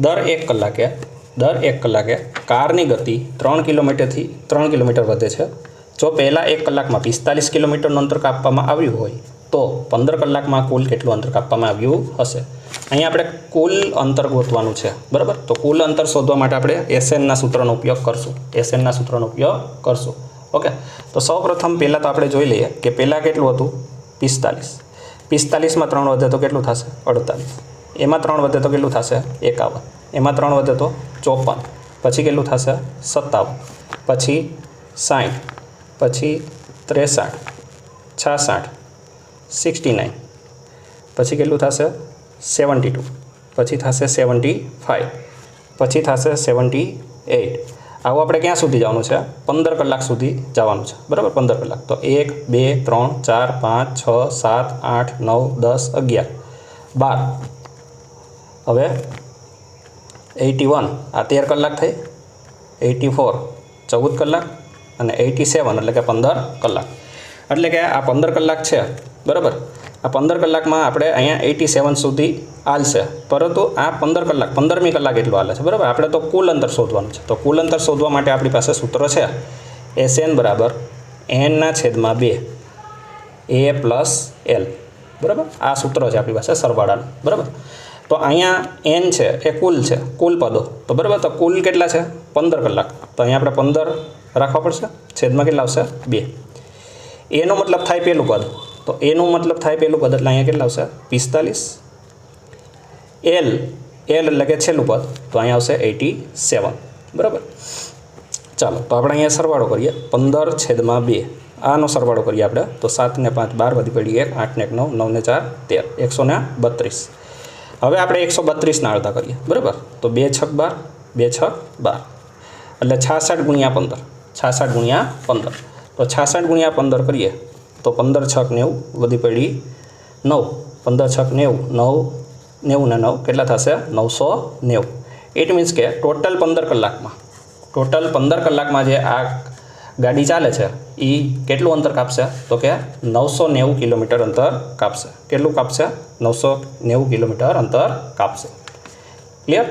દર 1 કલાકે કારની ગતિ 3 કિલોમીટરથી 3 કિલોમીટર વધે છે. જો પહેલાં 1 કલાકમાં 45 કિલોમીટરનું અંતર કાપવામાં આવ્યું હોય તો 15 કલાકમાં કુલ કેટલું અંતર કાપવામાં આવ્યું હશે. અહીંયા આપણે કુલ અંતર ગોતવાનું છે, બરાબર. તો કુલ અંતર શોધવા માટે આપણે એસએનના સૂત્રનો ઉપયોગ કરશું. ઓકે. તો સૌપ્રથમ પહેલાં તો આપણે જોઈ લઈએ કે પહેલાં કેટલું હતું 45. 45માં 3 વધે તો કેટલું થશે 48. એમાં 3 વધે તો કેટલું થશે 51. એમાં 3 વધે તો 54. પછી કેટલું થશે 57. પછી 60. પછી 63, 66, 69. પછી કેટલું થશે 72. પછી થશે 75. પછી થશે 78. આવું આપણે ક્યાં સુધી જવાનું છે 15 કલાક સુધી જવાનું છે, બરાબર. 15 કલાક. તો 1 2 3 4 5 6 7 8 9 10 11 12. હવે 81 આ 13 કલાક થઈ, 84 14 કલાક અને 87 એટલે કે 15 કલાક. એટલે કે આ 15 કલાક છે, બરાબર. આ 15 કલાકમાં આપણે અહીંયા 87 સુધી હાલશે, પરંતુ આ 15 કલાક 15મી કલાક એટલું હાલે છે, બરાબર. આપણે તો કુલ અંતર શોધવાનું છે. તો કુલ અંતર શોધવા માટે આપણી પાસે સૂત્ર છે SN બરાબર N/2 A પ્લસ L, બરાબર. આ સૂત્ર છે આપણી પાસે સરવાળાનું, બરાબર. તો અહીંયા N છે એ કુલ છે, કુલ પદો. તો બરાબર, તો કુલ કેટલા છે 15 કલાક. તો અહીંયા આપણે 15 રાખવા પડશે, છેદમાં કેટલા આવશે 2. એનો મતલબ થાય પહેલું પદ, તો એનું મતલબ થાય પહેલું પદ એટલે અહીંયા કેટલા આવશે 45. L એટલે કે છેલ્લું પદ, તો અહીંયા આવશે 87, બરાબર. ચાલો, તો આપણે અહીંયા સરવાળો કરીએ 15/2. આનો સરવાળો કરીએ આપણે તો 7 ને 5 12, વધી પડી 1, 8 ને 1 9, 9 ને 4 13, 132. હવે આપણે 132ના અડધા કરીએ, બરાબર. તો 2 6 12, 2 6 12 એટલે 66 ગુણ્યા 15, 66 ગુણ્યા 15. તો 66 ગુણ્યા 15 કરીએ તો 15 6 90, વધી પડી 9, 15 6 90, 90 ને 9 કેટલા થશે 990. ઇટ મીન્સ કે ટોટલ 15 કલાકમાં જે આ ગાડી ચાલે છે એ કેટલું અંતર કાપશે તો કે 990 કિલોમીટર અંતર કાપશે. કેટલું કાપશે 990 કિલોમીટર અંતર કાપશે. ક્લિયર.